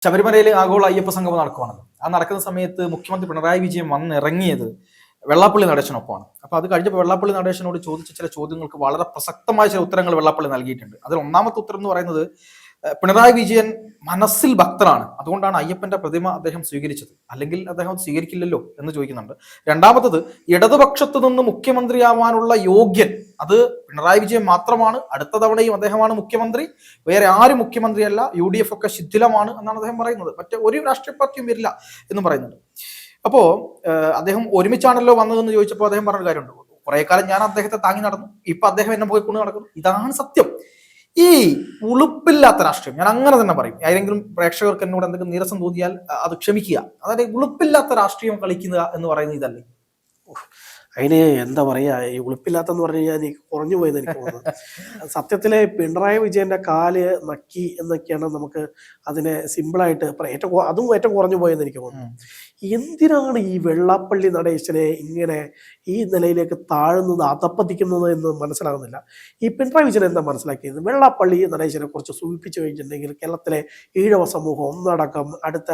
ശബരിമലയിൽ ആഗോള അയ്യപ്പ സംഗമം നടക്കുവാണല്ലോ. ആ നടക്കുന്ന സമയത്ത് മുഖ്യമന്ത്രി പിണറായി വിജയൻ വന്നിറങ്ങിയത് വെള്ളാപ്പള്ളി നടേശനൊപ്പമാണ്. അപ്പൊ അത് കഴിഞ്ഞപ്പോൾ വെള്ളാപ്പള്ളി നടേശനോട് ചോദിച്ച ചില ചോദ്യങ്ങൾക്ക് വളരെ പ്രസക്തമായ ചില ഉത്തരങ്ങൾ വെള്ളാപ്പള്ളി നൽകിയിട്ടുണ്ട്. അതിൽ ഒന്നാമത്തെ ഉത്തരം എന്ന് പറയുന്നത് പിണറായി വിജയൻ മനസ്സിൽ ഭക്തനാണ്, അതുകൊണ്ടാണ് അയ്യപ്പന്റെ പ്രതിമ അദ്ദേഹം സ്വീകരിച്ചത്, അല്ലെങ്കിൽ അദ്ദേഹം സ്വീകരിക്കില്ലല്ലോ എന്ന് ചോദിക്കുന്നുണ്ട്. രണ്ടാമത്തത്, ഇടതുപക്ഷത്ത് നിന്ന് മുഖ്യമന്ത്രിയാവാനുള്ള യോഗ്യൻ അത് പിണറായി വിജയൻ മാത്രമാണ്, അടുത്ത തവണയും അദ്ദേഹമാണ് മുഖ്യമന്ത്രി, വേറെ ആരും മുഖ്യമന്ത്രിയല്ല, UDF ഒക്കെ ശിഥിലമാണ് എന്നാണ് അദ്ദേഹം പറയുന്നത്. മറ്റേ ഒരു രാഷ്ട്രീയ പാർട്ടിയും വരില്ല എന്നും പറയുന്നുണ്ട്. അപ്പോ അദ്ദേഹം ഒരുമിച്ചാണല്ലോ വന്നതെന്ന് ചോദിച്ചപ്പോൾ അദ്ദേഹം പറഞ്ഞ കാര്യമുണ്ട്, കുറെ കാലം ഞാൻ അദ്ദേഹത്തെ താങ്ങി നടന്നു, ഇപ്പൊ അദ്ദേഹം എന്നെ പോയി കൊണ്ട് നടക്കുന്നു. ഇതാണ് സത്യം. ഈ ഉളുപ്പില്ലാത്ത രാഷ്ട്രീയം, ഞാൻ അങ്ങനെ തന്നെ പറയും. ആരെങ്കിലും പ്രേക്ഷകർക്ക് എന്നോട് എന്തെങ്കിലും നീരസം തോന്നിയാൽ അത് ക്ഷമിക്കുക. അതായത് ഉളുപ്പില്ലാത്ത രാഷ്ട്രീയം കളിക്കുക എന്ന് പറയുന്നത് ഇതല്ലേ. അതിന് എന്താ പറയാ, ഈ ഉളുപ്പില്ലാത്തെന്ന് പറഞ്ഞു കഴിഞ്ഞാൽ എനിക്ക് കുറഞ്ഞു പോയെന്ന് എനിക്ക് തോന്നുന്നു. സത്യത്തിലെ പിണറായി വിജയന്റെ കാല് നക്കി എന്നൊക്കെയാണ് നമുക്ക് അതിനെ സിമ്പിളായിട്ട് അതും ഏറ്റവും കുറഞ്ഞു പോയെന്ന് എനിക്ക് തോന്നുന്നു. എന്തിനാണ് ഈ വെള്ളാപ്പള്ളി നടേശനെ ഇങ്ങനെ ഈ നിലയിലേക്ക് താഴുന്നത്, അധപ്പതിക്കുന്നത് എന്ന് മനസ്സിലാകുന്നില്ല. ഈ പിണറായി വിജയൻ എന്താ മനസ്സിലാക്കിയത്? വെള്ളാപ്പള്ളി നടേശനെ കുറിച്ച് സൂചിപ്പിച്ചു കഴിഞ്ഞിട്ടുണ്ടെങ്കിൽ കേരളത്തിലെ ഈഴവ സമൂഹം ഒന്നടക്കം അടുത്ത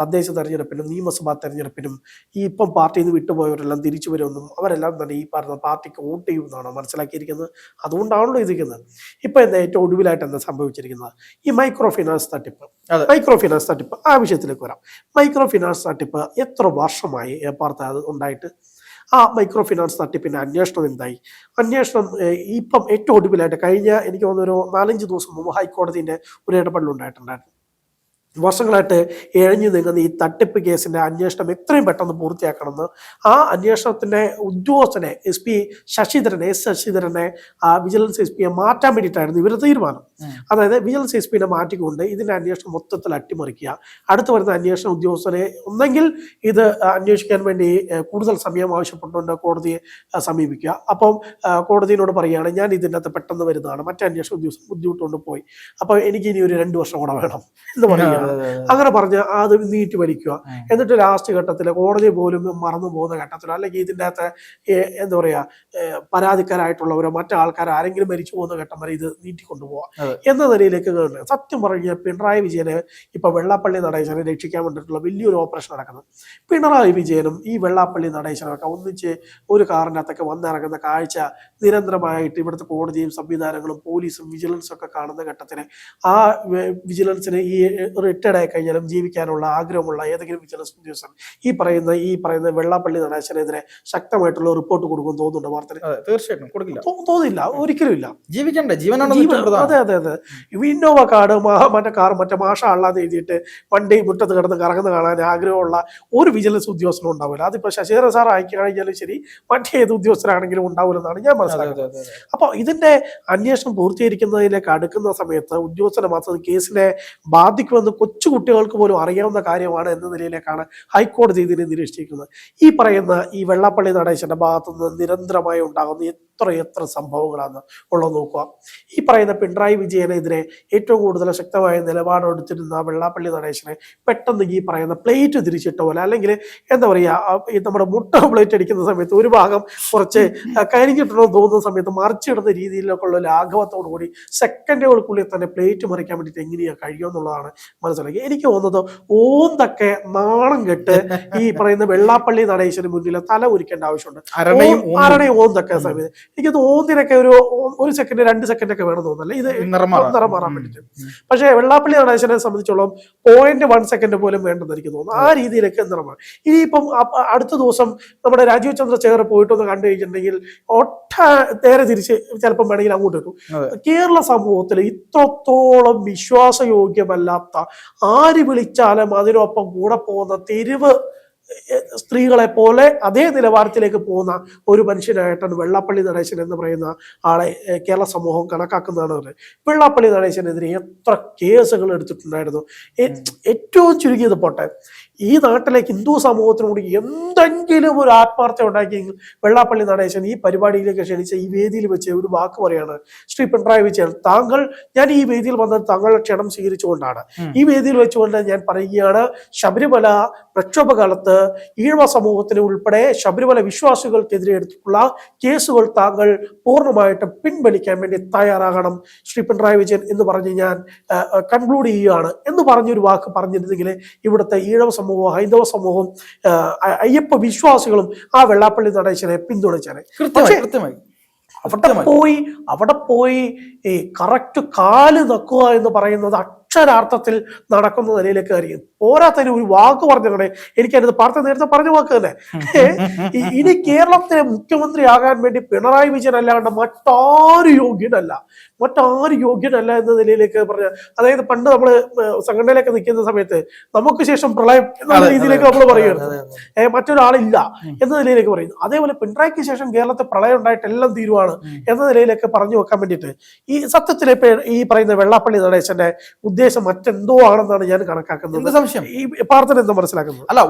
തദ്ദേശ തെരഞ്ഞെടുപ്പിനും നിയമസഭാ തെരഞ്ഞെടുപ്പിനും ഈ ഇപ്പം പാർട്ടിയിൽ നിന്ന് വിട്ടുപോയവരെല്ലാം തിരിച്ചു വരുമെന്നും അവരെല്ലാം തന്നെ ഈ പറഞ്ഞ പാർട്ടിക്ക് വോട്ട് ചെയ്യുമെന്നാണ് മനസ്സിലാക്കിയിരിക്കുന്നത്. അതുകൊണ്ടാണല്ലോ ഇരിക്കുന്നത്. ഇപ്പൊ എന്താ ഏറ്റവും ഒടുവിലായിട്ട് എന്താ സംഭവിച്ചിരിക്കുന്നത്? ഈ മൈക്രോ ഫിനാൻസ് തട്ടിപ്പ് ആ വിഷയത്തിലേക്ക് വരാം. മൈക്രോ ഫിനാൻസ് തട്ടിപ്പ് എത്ര വർഷമായി അത് ഉണ്ടായിട്ട്? ആ മൈക്രോ ഫിനാൻസ് തട്ടിപ്പിന്റെ അന്വേഷണം എന്തായി? അന്വേഷണം ഇപ്പം ഏറ്റവും ഒടുവിലായിട്ട് കഴിഞ്ഞ എനിക്ക് തോന്നുന്നു ഒരു 4-5 ദിവസം മുമ്പ് ഹൈക്കോടതിന്റെ ഒരു ഇടപെടൽ ഉണ്ടായിട്ടുണ്ടായിരുന്നു. വർഷങ്ങളായിട്ട് എഴഞ്ഞു നീങ്ങുന്ന ഈ തട്ടിപ്പ് കേസിന്റെ അന്വേഷണം എത്രയും പെട്ടെന്ന് പൂർത്തിയാക്കണമെന്ന് ആ അന്വേഷണത്തിന്റെ ഉദ്യോഗസ്ഥനെ എസ് ശശിധരനെ വിജിലൻസ് SP മാറ്റാൻ വേണ്ടിയിട്ടായിരുന്നു ഇവരുടെ തീരുമാനം. അതായത് വിജിലൻസ് SP മാറ്റിക്കൊണ്ട് ഇതിന്റെ അന്വേഷണം മൊത്തത്തിൽ അട്ടിമറിക്കുക, അടുത്ത് വരുന്ന അന്വേഷണ ഉദ്യോഗസ്ഥരെ ഒന്നെങ്കിൽ ഇത് അന്വേഷിക്കാൻ വേണ്ടി കൂടുതൽ സമയം ആവശ്യപ്പെട്ടുകൊണ്ട് കോടതിയെ സമീപിക്കുക. അപ്പം കോടതിയോട് പറയുകയാണ്, ഞാൻ ഇതിൻ്റെ അകത്ത് പെട്ടെന്ന് വരുന്നതാണ്, മറ്റേ അന്വേഷണ ഉദ്യോഗസ്ഥർ ബുദ്ധിമുട്ടുകൊണ്ട് പോയി, അപ്പോൾ എനിക്ക് ഇനി ഒരു 2 വർഷം കൂടെ വേണം എന്ന് പറയുക. അങ്ങനെ പറഞ്ഞ് അത് നീട്ടി വലിക്കുക. എന്നിട്ട് ലാസ്റ്റ് ഘട്ടത്തിൽ കോടതി പോലും മറന്നു പോകുന്ന ഘട്ടത്തിലോ അല്ലെങ്കിൽ ഇതിൻ്റെ അകത്ത് എന്താ പറയാ പരാതിക്കാരായിട്ടുള്ളവരോ മറ്റാൾക്കാർ ആരെങ്കിലും മരിച്ചു പോകുന്ന ഘട്ടം വരെ ഇത് നീട്ടിക്കൊണ്ടുപോവാം എന്ന നിലയിലേക്ക് കയറുന്നത്. സത്യം പറഞ്ഞ പിണറായി വിജയന് ഇപ്പൊ വെള്ളാപ്പള്ളി നടേശനെ രക്ഷിക്കാൻ വേണ്ടിയിട്ടുള്ള വലിയൊരു ഓപ്പറേഷൻ നടക്കുന്നത്. പിണറായി വിജയനും ഈ വെള്ളാപ്പള്ളി നടേശനും ഒക്കെ ഒന്നിച്ച് ഒരു കാറിനകത്തൊക്കെ വന്നിറങ്ങുന്ന കാഴ്ച നിരന്തരമായിട്ട് ഇവിടുത്തെ കോടതിയും സംവിധാനങ്ങളും പോലീസും വിജിലൻസും ഒക്കെ കാണുന്ന ഘട്ടത്തിന് ആ വിജിലൻസിന് ഈ റിട്ടയർഡ് ആയി കഴിഞ്ഞാലും ജീവിക്കാനുള്ള ആഗ്രഹമുള്ള ഏതെങ്കിലും വിജിലൻസ് ഉദ്യോഗസ്ഥൻ ഈ പറയുന്ന വെള്ളാപ്പള്ളി നടേശനെതിരെ ശക്തമായിട്ടുള്ള റിപ്പോർട്ട് കൊടുക്കുമെന്ന് തോന്നുന്നുണ്ട് വാർത്തയിൽ? തീർച്ചയായിട്ടും കൊടുക്കില്ല, തോന്നില്ല, ഒരിക്കലും ഇല്ല. ജീവിക്കണ്ടേ, ജീവനാണ്. അതെ. ഇന്നോവ മറ്റേ മാഷ അല്ലാതെ എഴുതിയിട്ട് വണ്ടി മുറ്റത്ത് കിടന്ന് കറങ്ങുന്ന കാണാൻ ആഗ്രഹമുള്ള ഒരു വിജിലൻസ് ഉദ്യോഗസ്ഥനും ഉണ്ടാവില്ല. അതിപ്പോ ശശിധരൻ സാർ അയക്കി കഴിഞ്ഞാലും ശരി, മറ്റേത് ഉദ്യോഗസ്ഥരാണെങ്കിലും ഉണ്ടാവില്ലെന്നാണ് ഞാൻ മനസ്സിലാക്കുന്നത്. അപ്പൊ ഇതിന്റെ അന്വേഷണം പൂർത്തീകരിക്കുന്നതിലേക്ക് അടുക്കുന്ന സമയത്ത് ഉദ്യോഗസ്ഥനെ മാത്രം കേസിനെ ബാധിക്കുമെന്ന് കൊച്ചുകുട്ടികൾക്ക് പോലും അറിയാവുന്ന കാര്യമാണ് എന്ന നിലയിലേക്കാണ് ഹൈക്കോടതി ഇതിനെ നിരീക്ഷിക്കുന്നത്. ഈ വെള്ളാപ്പള്ളി നടേശന്റെ ഭാഗത്തുനിന്ന് നിരന്തരമായി ഉണ്ടാകുന്ന എത്ര സംഭവങ്ങളാണ് ഉള്ളത് നോക്കുക. ഈ പറയുന്ന പിണറായി വിജയനെതിരെ ഏറ്റവും കൂടുതൽ ശക്തമായ നിലപാടെടുത്തിരുന്ന വെള്ളാപ്പള്ളി നടേശനെ പെട്ടെന്ന് ഈ പറയുന്ന പ്ലേറ്റ് തിരിച്ചിട്ട പോലെ, അല്ലെങ്കിൽ എന്താ പറയുക, നമ്മുടെ മുട്ട പ്ലേറ്റ് അടിക്കുന്ന സമയത്ത് ഒരു ഭാഗം കുറച്ച് കരിഞ്ഞിട്ടുണ്ടോ തോന്നുന്ന സമയത്ത് മറിച്ചിടുന്ന രീതിയിലൊക്കെ ഉള്ള ലാഘവത്തോടു കൂടി സെക്കൻഡുകൾക്കുള്ളിൽ തന്നെ പ്ലേറ്റ് മറിക്കാൻ വേണ്ടിയിട്ട് എങ്ങനെയാണ് കഴിയുമെന്നുള്ളതാണ് മനസ്സിലാക്കി. എനിക്ക് തോന്നുന്നത് ഓന്തൊക്കെ നാണം കെട്ട് ഈ പറയുന്ന വെള്ളാപ്പള്ളി നടേശന് മുന്നിൽ തല ഉരിക്കേണ്ട ആവശ്യമുണ്ട്. ആരുടെയും ഓന്തൊക്കെ സമയത്ത് എനിക്ക് തോന്നിനൊക്കെ ഒരു സെക്കൻഡ് 2 സെക്കൻഡ് ഒക്കെ വേണം തോന്നുന്നല്ലേ ഇത് നിറം മാറാൻ വേണ്ടിട്ട്. പക്ഷെ വെള്ളാപ്പള്ളി നടേശനെ സംബന്ധിച്ചോളം 0.1 സെക്കൻഡ് പോലും വേണ്ടെന്ന് എനിക്ക് തോന്നുന്നു. ആ രീതിയിലൊക്കെ നിറമാണ്. ഇനിയിപ്പം അടുത്ത ദിവസം നമ്മുടെ രാജീവ് ചന്ദ്രശേഖർ പോയിട്ടൊന്ന് കണ്ടു കഴിഞ്ഞിട്ടുണ്ടെങ്കിൽ നേരെ തിരിച്ച് ചിലപ്പം വേണമെങ്കിൽ അങ്ങോട്ട് വരും. കേരള സമൂഹത്തിൽ ഇത്രത്തോളം വിശ്വാസയോഗ്യമല്ലാത്ത, ആര് വിളിച്ചാലും അതിനൊപ്പം കൂടെ പോകുന്ന തെരുവ് സ്ത്രീകളെ പോലെ അതേ നിലവാരത്തിലേക്ക് പോകുന്ന ഒരു മനുഷ്യനായിട്ടാണ് വെള്ളാപ്പള്ളി നടേശൻ എന്ന് പറയുന്ന ആളെ കേരള സമൂഹം കണക്കാക്കുന്നതാണ്. വെള്ളാപ്പള്ളി നടേശനെതിരെ എത്ര കേസുകൾ എടുത്തിട്ടുണ്ടായിരുന്നു. ഏറ്റവും ചുരുങ്ങിയത് പോട്ടെ, ഈ നാട്ടിലെ ഹിന്ദു സമൂഹത്തിനോട് എന്തെങ്കിലും ഒരു ആത്മാർത്ഥ ഉണ്ടാക്കിയെങ്കിൽ വെള്ളാപ്പള്ളി നടേശൻ ഈ പരിപാടിയിലേക്ക് ക്ഷണിച്ച ഈ വേദിയിൽ വെച്ച് ഒരു വാക്ക് പറയാണ്, ശ്രീ പിണറായി വിജയൻ, ഞാൻ ഈ വേദിയിൽ വന്നത് താങ്കളുടെ ക്ഷണം സ്വീകരിച്ചുകൊണ്ടാണ്. ഈ വേദിയിൽ വെച്ചുകൊണ്ട് ഞാൻ പറയുകയാണ്, ശബരിമല പ്രക്ഷോഭകാലത്ത് ഈഴവ സമൂഹത്തിന് ഉൾപ്പെടെ ശബരിമല വിശ്വാസികൾക്കെതിരെ എടുത്തിട്ടുള്ള കേസുകൾ താങ്കൾ പൂർണ്ണമായിട്ടും പിൻവലിക്കാൻ വേണ്ടി തയ്യാറാകണം ശ്രീ പിണറായി വിജയൻ എന്ന് പറഞ്ഞ് ഞാൻ കൺക്ലൂഡ് ചെയ്യുകയാണ് എന്ന് പറഞ്ഞൊരു വാക്ക് പറഞ്ഞ് പറഞ്ഞിരുന്നെങ്കിൽ ഇവിടുത്തെ ഈഴവ സമൂഹവും ഹൈന്ദവ സമൂഹവും അയ്യപ്പ വിശ്വാസികളും ആ വെള്ളാപ്പള്ളി നടേശനെ പിന്തുണച്ചേനെ. കൃത്യമായി അവിടെ പോയി ഈ കറക്റ്റ് കാല് നക്കുക എന്ന് പറയുന്നത് അക്ഷരാർത്ഥത്തിൽ നടക്കുന്ന നിലയിലേക്ക് ആയിരിക്കും. പോരാത്തതിന് ഒരു വാക്ക് പറഞ്ഞിടണേ, എനിക്കത് നേരത്തെ പറഞ്ഞ വാക്ക് തന്നെ. ഇനി കേരളത്തിലെ മുഖ്യമന്ത്രിയാകാൻ വേണ്ടി പിണറായി വിജയൻ അല്ലാണ്ട് മറ്റാരും യോഗ്യനല്ല എന്ന നിലയിലേക്ക് പറഞ്ഞ, അതായത് പണ്ട് നമ്മള് സംഘടനയിലൊക്കെ നിൽക്കുന്ന സമയത്ത് നമുക്ക് ശേഷം പ്രളയം എന്ന രീതിയിലേക്ക് നമ്മൾ പറയുന്നത്, മറ്റൊരാളില്ല എന്ന നിലയിലേക്ക് പറയുന്നു. അതേപോലെ പിണറായിക്ക് ശേഷം കേരളത്തിൽ പ്രളയം ഉണ്ടായിട്ട് എല്ലാം തീരുവാണ് എന്ന നിലയിലേക്ക് പറഞ്ഞു വെക്കാൻ വേണ്ടിയിട്ട് ഈ സത്യത്തിൽ ഈ പറയുന്ന വെള്ളാപ്പള്ളി നടേശന്റെ ഉദ്ദേശം മറ്റെന്തോ ആണെന്നാണ് ഞാൻ കണക്കാക്കുന്നത്. ഈ പ്രാർത്ഥന എന്താ മനസ്സിലാക്കുന്നത്? അല്ല,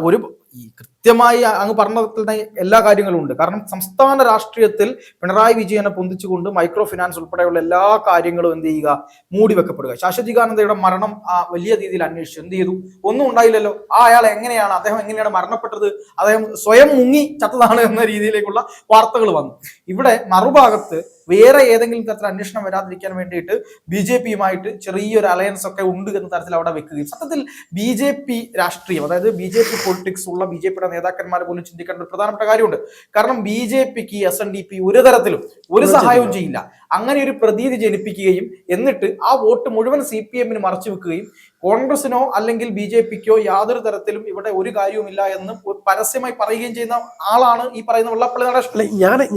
കൃത്യമായി അങ്ങ് പറഞ്ഞതിൽ തന്നെ എല്ലാ കാര്യങ്ങളും ഉണ്ട്. കാരണം സംസ്ഥാന രാഷ്ട്രീയത്തിൽ പിണറായി വിജയനെ പൊന്തിച്ചുകൊണ്ട് മൈക്രോ ഫിനാൻസ് ഉൾപ്പെടെയുള്ള എല്ലാ കാര്യങ്ങളും എന്ത് ചെയ്യുക, മൂടി വെക്കപ്പെടുക. ശാശ്വതികാനന്ദയുടെ മരണം വലിയ രീതിയിൽ അന്വേഷിച്ചു, എന്ത് ചെയ്തു? ഒന്നും ഉണ്ടായില്ലല്ലോ. അദ്ദേഹം എങ്ങനെയാണ് മരണപ്പെട്ടത്? അദ്ദേഹം സ്വയം മുങ്ങി ചത്തതാണ് എന്ന രീതിയിലേക്കുള്ള വാർത്തകൾ വന്നു. ഇവിടെ മറുഭാഗത്ത് വേറെ ഏതെങ്കിലും തരത്തിൽ അന്വേഷണം വരാതിരിക്കാൻ വേണ്ടിയിട്ട് BJP-യുമായിട്ട് ചെറിയൊരു അലയൻസ് ഒക്കെ ഉണ്ട് എന്ന തരത്തിൽ അവിടെ വെക്കുകയും, സത്യത്തിൽ BJP രാഷ്ട്രീയം, അതായത് BJP പൊളിറ്റിക്സ് ഉള്ള BJP-യുടെ നേതാക്കന്മാർ പോലും ചിന്തിക്കേണ്ട ഒരു പ്രധാനപ്പെട്ട കാര്യമുണ്ട്. കാരണം BJP-ക്ക് SNDP ഒരു തരത്തിലും ഒരു സഹായവും ചെയ്യില്ല. അങ്ങനെ ഒരു പ്രതീതി ജനിപ്പിക്കുകയും എന്നിട്ട് ആ വോട്ട് മുഴുവൻ CPM-ന് മറച്ചു വെക്കുകയും കോൺഗ്രസിനോ അല്ലെങ്കിൽ BJP-ക്കോ യാതൊരു തരത്തിലും ഇവിടെ ഒരു കാര്യവുമില്ല എന്ന് പരസ്യമായി പറയുകയും ചെയ്യുന്ന ആളാണ് ഈ പറയുന്ന വെള്ളാപ്പള്ളി നടേശൻ.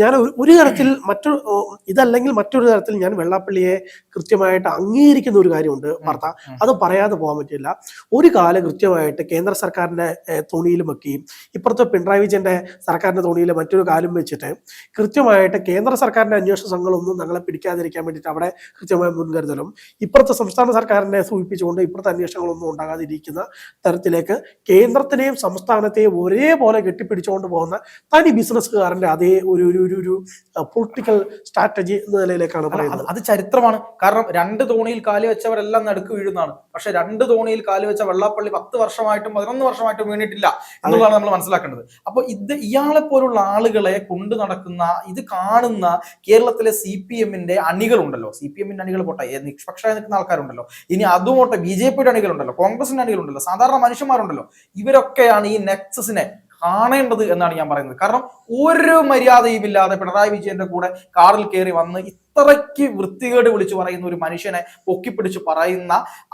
ഞാൻ ഒരു തരത്തിൽ ഇതല്ലെങ്കിൽ മറ്റൊരു തരത്തിൽ ഞാൻ വെള്ളാപ്പള്ളിയെ കൃത്യമായിട്ട് അംഗീകരിക്കുന്ന ഒരു കാര്യമുണ്ട് വാർത്ത, അത് പറയാതെ പോകാൻ പറ്റില്ല. ഒരു കാലം കൃത്യമായിട്ട് കേന്ദ്ര സർക്കാരിന്റെ തോണിയിലും വെക്കുകയും ഇപ്പുറത്തെ പിണറായി വിജയന്റെ സർക്കാരിന്റെ തോണിയിൽ മറ്റൊരു കാലം വെച്ചിട്ട് കൃത്യമായിട്ട് കേന്ദ്ര സർക്കാരിന്റെ അന്വേഷണ സംഘങ്ങളൊന്നും ഞങ്ങളെ പിടിക്കാതിരിക്കാൻ വേണ്ടിയിട്ട് അവിടെ കൃത്യമായ മുൻകരുതലും ഇപ്പുറത്തെ സംസ്ഥാന സർക്കാരിനെ സൂചിപ്പിച്ചുകൊണ്ട് ഇപ്പുറത്തെ അന്വേഷണങ്ങളൊന്നും ഉണ്ടാകാതിരിക്കുന്ന തരത്തിലേക്ക് കേന്ദ്രത്തിനെയും സംസ്ഥാനത്തെയും ഒരേപോലെ കെട്ടിപ്പിടിച്ചുകൊണ്ട് പോകുന്ന തനി ബിസിനസ്സുകാരന്റെ അതേ ഒരു പൊളിറ്റിക്കൽ സ്ട്രാറ്റജി എന്ന നിലയിലേക്കാണ് പറയുന്നത്. അത് ചരിത്രമാണ്. കാരണം 2 തോണിയിൽ കാല് വെച്ചവരെല്ലാം നടുക്ക് വീഴുന്നതാണ്. പക്ഷെ 2 തോണിയിൽ കാല് വെച്ച വെള്ളാപ്പള്ളി 10 വർഷമായിട്ടും 11 വർഷമായിട്ടും വീണിട്ടില്ല എന്നുള്ളതാണ് നമ്മൾ മനസ്സിലാക്കേണ്ടത്. അപ്പൊ ഇയാളെ പോലുള്ള ആളുകളെ കൊണ്ടു നടക്കുന്ന, ഇത് കാണുന്ന കേരളത്തിലെ CPM-ന്റെ അണികളുണ്ടല്ലോ, CPM-ന്റെ അണികൾ പോട്ടെ, നിഷ്പക്ഷമായി നിൽക്കുന്ന ആൾക്കാരുണ്ടല്ലോ, ഇനി അതുമോട്ടെ BJP-യുടെ അണികളുണ്ടല്ലോ, കോൺഗ്രസിന്റെ അണികളുണ്ടല്ലോ, സാധാരണ മനുഷ്യന്മാരുണ്ടല്ലോ, ഇവരൊക്കെയാണ് ഈ നെക്സസിനെ കാണേണ്ടത് എന്നാണ് ഞാൻ പറയുന്നത്. കാരണം ഒരു മര്യാദയും ഇല്ലാതെ പിണറായി വിജയന്റെ കൂടെ കാറിൽ കയറി വന്ന് ഇത്രയ്ക്ക് വൃത്തികേട് വിളിച്ചു പറയുന്ന ഒരു മനുഷ്യനെ പൊക്കിപ്പിടിച്ച് പറയുന്ന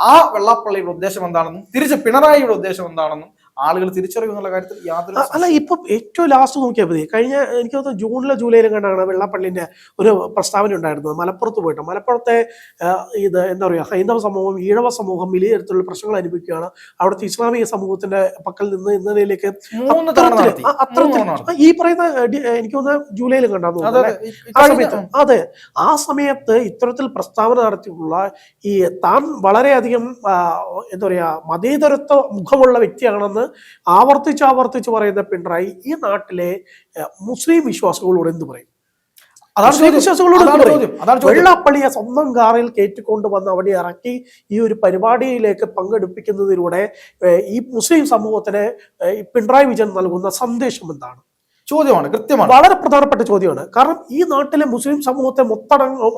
ആ വെള്ളാപ്പള്ളിയുടെ ഉദ്ദേശം എന്താണെന്നും തിരിച്ച് പിണറായിയുടെ ഉദ്ദേശം എന്താണെന്നും ആളുകൾ തിരിച്ചറിയുന്നുള്ള കാര്യത്തിൽ യാതൊരു അല്ല. ഇപ്പൊ ഏറ്റവും ലാസ്റ്റ് നോക്കിയാൽ മതി, കഴിഞ്ഞ എനിക്ക് തോന്നുന്നു ജൂണിലോ ജൂലൈയിലും കണ്ടാണ് വെള്ളാപ്പള്ളിന്റെ ഒരു പ്രസ്താവന ഉണ്ടായിരുന്നത്. മലപ്പുറത്ത് പോയിട്ട് മലപ്പുറത്തെ ഇത് എന്താ പറയുക, ഹൈന്ദവ സമൂഹം ഈഴവ സമൂഹം വലിയ തരത്തിലുള്ള പ്രശ്നങ്ങൾ അനുഭവിക്കുകയാണ്. അവിടുത്തെ ഇസ്ലാമിക സമൂഹത്തിന്റെ പക്കൽ നിന്ന് ഇന്ന നിലയിലേക്ക് ഈ പറയുന്ന എനിക്ക് തോന്നുന്ന ജൂലൈയിലും കണ്ടായിരുന്നു. അതെ, ആ സമയത്ത് ഇത്തരത്തിൽ പ്രസ്താവന നടത്തിയുള്ള ഈ താൻ വളരെയധികം എന്താ പറയാ മതേതരത്വ മുഖമുള്ള വ്യക്തിയാണെന്ന് ആവർത്തിച്ച് പറയുന്ന പിണറായി ഈ നാട്ടിലെ മുസ്ലിം വിശ്വാസികളോട് എന്ത് പറയും? വെള്ളാപ്പള്ളിയെ സ്വന്തം കാറിൽ കയറ്റിക്കൊണ്ട് വന്ന് അവിടെ ഇറക്കി ഈ ഒരു പരിപാടിയിലേക്ക് പങ്കെടുപ്പിക്കുന്നതിലൂടെ ഈ മുസ്ലിം സമൂഹത്തിന് പിണറായി വിജയൻ നൽകുന്ന സന്ദേശം എന്താണ്? ചോദ്യമാണ്, കൃത്യമാണ്, വളരെ പ്രധാനപ്പെട്ട ചോദ്യമാണ്. കാരണം ഈ നാട്ടിലെ മുസ്ലിം സമൂഹത്തെ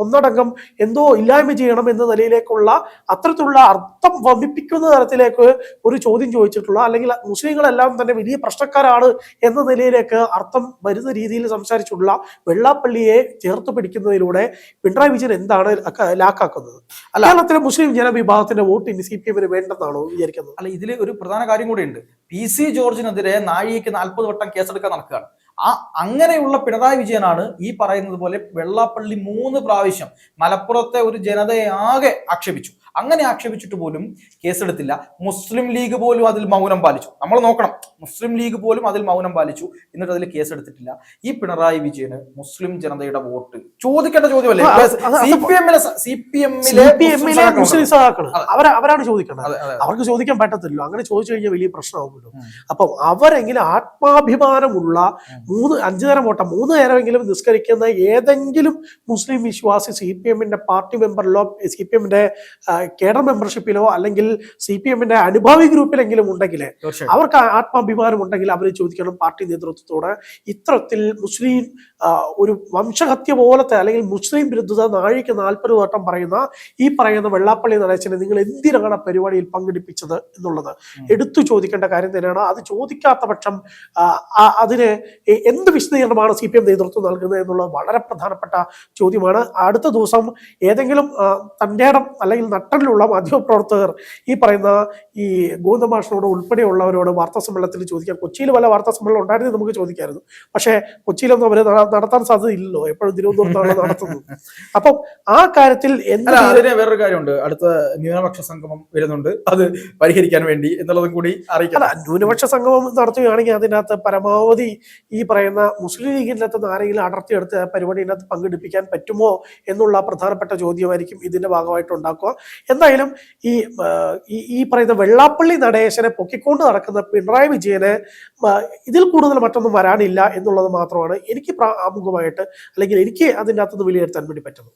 ഒന്നടങ്കം എന്തോ ഇല്ലായ്മ ചെയ്യണം എന്ന നിലയിലേക്കുള്ള അത്തരത്തിലുള്ള അർത്ഥം വമിപ്പിക്കുന്ന തരത്തിലേക്ക് ഒരു ചോദ്യം ചോദിച്ചിട്ടുള്ള, അല്ലെങ്കിൽ മുസ്ലിങ്ങളെല്ലാം തന്നെ വലിയ പ്രശ്നക്കാരാണ് എന്ന നിലയിലേക്ക് അർത്ഥം വരുന്ന രീതിയിൽ സംസാരിച്ചിട്ടുള്ള വെള്ളാപ്പള്ളിയെ ചേർത്ത് പിടിക്കുന്നതിലൂടെ പിണറായി വിജയൻ എന്താണ് ലാക്കാക്കുന്നത്? കേരളത്തിലെ മുസ്ലിം ജനവിഭാഗത്തിന്റെ വോട്ടിന് CPM-ന് വേണ്ടെന്നാണോ വിചാരിക്കുന്നത്? അല്ല, ഇതിൽ ഒരു പ്രധാന കാര്യം കൂടെ ഉണ്ട്. PC ജോർജിനെതിരെ നാഴികയ്ക്ക് 40 വട്ടം കേസെടുക്കാൻ നടക്കുകയാണ്. അങ്ങനെയുള്ള പിണറായി വിജയനാണ് ഈ പറയുന്നത് പോലെ വെള്ളാപ്പള്ളി 3 പ്രാവശ്യം മലപ്പുറത്തെ ഒരു ജനതയെ ആകെ ആക്ഷേപിച്ചു. അങ്ങനെ ആക്ഷേപിച്ചിട്ട് പോലും കേസെടുത്തില്ല. മുസ്ലിം ലീഗ് പോലും അതിൽ മൗനം പാലിച്ചു. നമ്മൾ നോക്കണം, മുസ്ലിം ലീഗ് പോലും അതിൽ മൗനം പാലിച്ചു, എന്നിട്ട് അതിൽ കേസെടുത്തിട്ടില്ല. ഈ പിണറായി വിജയന് മുസ്ലിം ജനതയുടെ വോട്ട് ചോദിക്കേണ്ട ചോദ്യമല്ലേ? CPM-ലെ മുസ്ലിം സഹാക്കള് അവരാണ് ചോദിക്കേണ്ടത്. അവർക്ക് ചോദിക്കാൻ പറ്റത്തില്ലല്ലോ. അങ്ങനെ ചോദിച്ചു കഴിഞ്ഞാൽ വലിയ പ്രശ്നമാകുമല്ലോ. അപ്പം അവരെങ്കിലും ആത്മാഭിമാനമുള്ള 5 നേരം വോട്ടം 3 നേരമെങ്കിലും നിസ്കരിക്കുന്ന ഏതെങ്കിലും മുസ്ലിം വിശ്വാസി CPM-ന്റെ പാർട്ടി മെമ്പറിലോ CPM-ന്റെ കേഡർ മെമ്പർഷിപ്പിലോ അല്ലെങ്കിൽ CPM-ന്റെ അനുഭാവി ഗ്രൂപ്പിലെങ്കിലും ഉണ്ടെങ്കിൽ തീർച്ചയായിട്ടും അവർക്ക് ആത്മാഭിമാനം ഉണ്ടെങ്കിൽ അവർ ചോദിക്കണം പാർട്ടി നേതൃത്വത്തോട്, ഇത്തരത്തിൽ മുസ്ലിം ഒരു വംശഹത്യ പോലത്തെ അല്ലെങ്കിൽ മുസ്ലിം വിരുദ്ധത നാഴിക 40 വട്ടം പറയുന്ന ഈ പറയുന്ന വെള്ളാപ്പള്ളി നടേശനെ നിങ്ങൾ എന്തിനാണ് ആ പരിപാടിയിൽ പങ്കെടുപ്പിച്ചത് എന്നുള്ളത് എടുത്തു ചോദിക്കേണ്ട കാര്യം തന്നെയാണ്. അത് ചോദിക്കാത്ത പക്ഷം അതിന് എന്ത് വിശദീകരണമാണ് CPM നേതൃത്വം നൽകുന്നത് എന്നുള്ളത് വളരെ പ്രധാനപ്പെട്ട ചോദ്യമാണ്. അടുത്ത ദിവസം ഏതെങ്കിലും തൻ്റെ ഇടം അല്ലെങ്കിൽ നട്ടലിലുള്ള മാധ്യമപ്രവർത്തകർ ഈ പറയുന്ന ഈ ഗോവിന്ദമാഷിനോട് ഉൾപ്പെടെയുള്ളവരോട് വാർത്താ സമ്മേളനത്തിൽ ചോദിക്കാം. കൊച്ചിയിൽ വല്ല വാർത്താ സമ്മേളനം ഉണ്ടായിരുന്നെങ്കിൽ നമുക്ക് ചോദിക്കായിരുന്നു. പക്ഷേ കൊച്ചിയിലൊന്നും അവർ നടത്താൻ സാധ്യതയില്ലല്ലോ, എപ്പോഴും തിരുവനന്തപുരത്താണ് നടത്തുന്നത്. അപ്പം ആ കാര്യത്തിൽ അതിന് വേറൊരു കാര്യമുണ്ട്, അടുത്ത ന്യൂനപക്ഷ സംഗമം വരുന്നുണ്ട്, അത് പരിഹരിക്കാൻ വേണ്ടി എന്നുള്ളതും കൂടി അറിയിക്കാം. ന്യൂനപക്ഷ സംഗമം നടത്തുകയാണെങ്കിൽ അതിനകത്ത് പരമാവധി ഈ പറയുന്ന മുസ്ലിം ലീഗിനകത്ത് ആരെങ്കിലും അടർത്തിയെടുത്ത് പരിപാടിയിനകത്ത് പങ്കെടുപ്പിക്കാൻ പറ്റുമോ എന്നുള്ള പ്രധാനപ്പെട്ട ചോദ്യമായിരിക്കും ഇതിന്റെ ഭാഗമായിട്ട് ഉണ്ടാക്കുക. എന്തായാലും ഈ പറയുന്ന വെള്ളാപ്പള്ളി നടേശനെ പൊക്കിക്കൊണ്ട് നടക്കുന്ന പിണറായി വിജയന് ഇതിൽ കൂടുതൽ മറ്റൊന്നും വരാനില്ല എന്നുള്ളത് മാത്രമാണ് എനിക്ക് ആമുഖമായിട്ട് അല്ലെങ്കിൽ എനിക്ക് അതിൻ്റെ അകത്തുനിന്ന് വിലയിരുത്താൻ വേണ്ടി പറ്റുന്നത്.